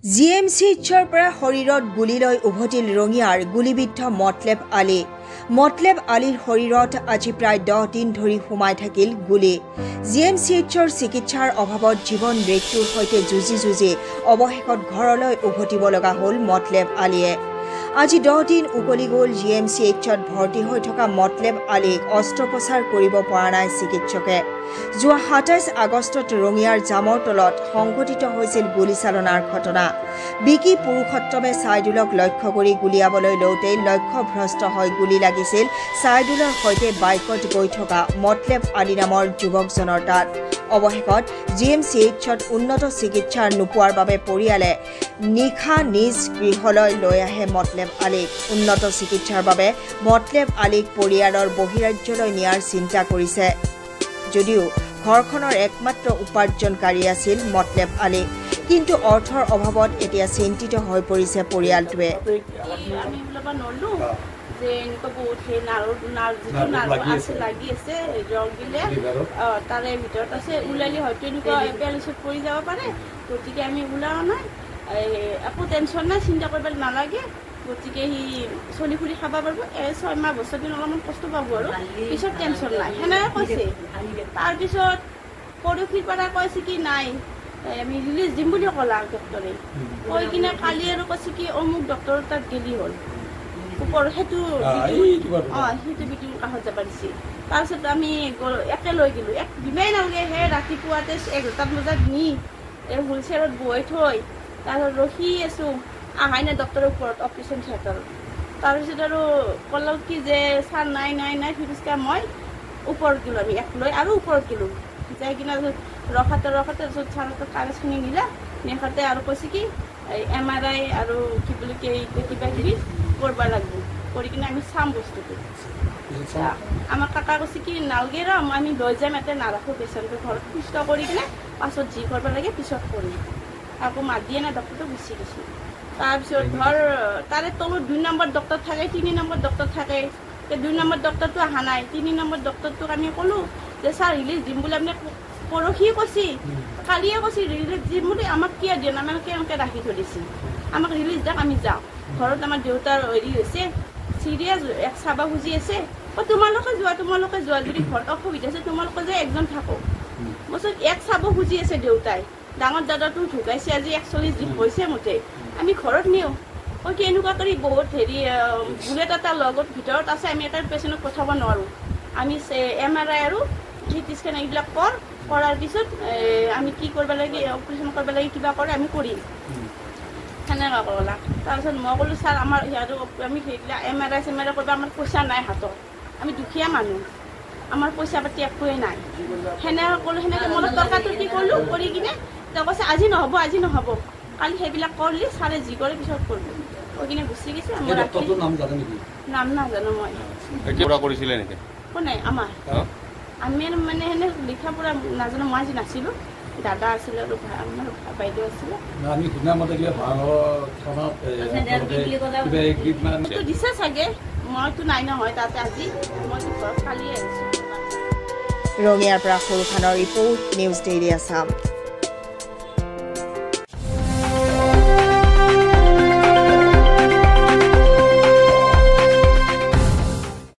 জিএমচিএইচৰ পৰা শৰীৰত গুলী লৈ উভতিল ৰঙিয়াৰ গুলীবিদ্ধ মতলেব আলী। মতলেব আলীৰ শৰীৰত আজি প্ৰায় 10 দিন ধৰি সোমাই থাকিল গুলী। জিএমচিএইচৰ চিকিৎসাৰ অভাৱত জীৱন মৃত্যুৰ সৈতে যুঁজি অৱশেষত ঘৰলৈ উভতিব লগা হ'ল মতলেব আলীয়ে। আজি 10 দিন উকলি গ'ল জিএমচিএইচত ভৰ্তি হৈ থকা মতলেব আলীক অস্ত্ৰোপচাৰ কৰিব পৰা নাই চিকিৎসকে। যোৱা 27 আগষ্টত ৰঙিয়াৰ জামৰ তলত সংঘটিত হৈছিল গুলীচালনাৰ ঘটনা। বিকি পুৰুষোত্তমে ছাইদুলক লক্ষ্য কৰি গুলীয়াবলৈ লওঁতেই লক্ষ্যভ্ৰষ্ট হৈ গুলী লাগিছিল ছাইদুলৰ সৈতে বাইকত গৈ থকা মতলেব আলী নামৰ যুৱকজনৰ তাত। অৱশেষত জিএমচিএইচত উন্নত চিকিৎসা নোপোৱাৰ বাবে পৰিয়ালে নিশা নিজ গৃহলৈ লৈ আহে মতলেব আলীক। উন্নত চিকিৎসাৰ বাবে মতলেব আলীক পৰিয়ালৰ বহিৰাজ্যলৈ নিয়াৰ চিন্তা কৰিছে যদিও ঘৰখনৰ একমাত্ৰ উপাৰ্জনকাৰী আছিল মতলেব আলী। কিন্তু অৰ্থৰ অভাৱত এতিয়া চিন্তিত হৈ পৰিছে পৰিয়ালটোৱে। তাৰে ভিতৰত আছে ওলালে হয়তো এনেকুৱা পেৰালাইচিছত পৰি যাব পাৰে, গতিকে আমি ওলোৱা নাই। একো টেনশ্যন নাই, চিন্তা কৰিব নালাগে। গতিকে সি চলি ফুৰি খাব পাৰিব। 6 মাহ বছৰ দিন অলপমান কষ্ট পাব আৰু পিছত টেনশ্যন নাই সেনেকে কৈছে। তাৰপিছত পৰহিৰ পৰা কৈছে কি নাই আমি ৰিলিজ দিম বুলি ক'লা ডক্টৰে। কৈ কিনে কালি আৰু কৈছে কি অমুক ডক্টৰৰ তাত গেলি হ'ল ওপৰ সেইটো বিটিৰ কাষত যাব দিছে। তাৰপিছত আমি একে লৈ গ'লোঁ। দিমেই নালাগে সেই ৰাতিপুৱাতে 11টা বজাত নি হুইলচেয়াৰত বহাই থৈ তাৰপিছত ৰখি আছোঁ আহাই নাই ডক্টৰৰ ওপৰত অপাৰেশ্যন থিয়েটাৰত। তাৰপিছত আৰু ক'লে কি যে ছাৰ নাই নাই নাই ফিৰিজকা মই ওপৰত গ'লোঁ। আমি এক লৈ আৰু ওপৰত গ'লোঁ যাই কিনে ৰখাতে তাৰপিছত ছাৰহঁতৰ কাগজখিনি নিলে নেখাতে আৰু কৈছে কি MRI আৰু কি বুলি কিবা কিবি কৰিব লাগিব। কৰি কিনে আমি চাম বস্তুটো। আমাৰ কাকা কৈছে কি নালগে ৰ আমি লৈ যাম, ইয়াতে নাৰাখোঁ পেচেণ্টটো ঘৰত সুস্থ কৰি কিনে পাছত যি কৰিব লাগে পিছত কৰিম। আকৌ মাত দিয়ে নাই ডক্টৰটো গুচি গৈছোঁ। তাৰপিছত ধৰ তাৰে তলত 2 নম্বৰ ডক্টৰ থাকে, 3 নম্বৰ ডক্টৰ থাকে। 2 নম্বৰ ডক্টৰটো অহা নাই। 3 নম্বৰ ডক্টৰটোক আমি ক'লোঁ যে ছাৰ ৰিলিজ দিম বুলি আপুনি পৰহিয়ে কৈছে, কালিয়ে কৈছে ৰিলিজ দিম বুলি। আমাক কিয় দিয়া নাই, আমাক কেনেকৈ ৰাখি থৈ দিছে। আমাক ৰিলিজ দিয়ক আমি যাওঁ। ঘৰত আমাৰ দেউতাৰ হেৰি হৈছে চিৰিয়াছ, এক চাব খুজি আছে। তোমালোকে যোৱা যদি ঘৰত অসুবিধা আছে তোমালোকে যে একজন থাকো বছৰ এক চাব খুজি আছে দেউতাই। ডাঙৰ দাদাটো ঢুকাইছে আজি 41 দিন হৈছে মতে। আমি ঘৰত নিওঁ কি এনেকুৱা কৰি বহুত হেৰি বুলেট এটা লগত ভিতৰত আছে। আমি এটা পেচেণ্টক পঠাব নোৱাৰোঁ। আমি MRI আৰু CT স্কেন এইবিলাক কৰাৰ পিছত আমি কি কৰিব লাগে অপাৰেশ্যন কৰিব লাগে কিবা কৰে আমি কৰিম সেনেকুৱা ক'লা। তাৰপিছত মই ক'লোঁ ছাৰ আমাৰ ইয়াতো আমি সেইবিলাক MRI কৰিব আমাৰ পইচা নাই হাতত, আমি দুখীয়া মানুহ, আমাৰ পইচা পাতি একোৱেই নাই। সেনেকৈ ক'লোঁ। সেনেকৈ মনত টকাটো কি কৰিলোঁ কৰি কিনে তেওঁ কৈছে আজি নহ'ব কালি সেইবিলাক কৰিলে ছাৰে যি কৰে পিছত কৰিব কৈ কিনে গুচি গৈছে। নাম নাজানো মই। কোনে আমাৰ আমি মানে সেনে লিখা পঢ়া নাজানো। মই আজি নাছিলোঁ, দাদা আছিলে আৰু আমাৰ বাইদেউ আছিলে। দিছে চাগে, মইতো নাই নহয় তাতে। আজি মইতো ঘৰত কালি আহিছোঁ। ৰঙিয়াৰ পৰা সৰুখানৰ ৰিপৰ্ট, নিউজ ডেইলী আছাম।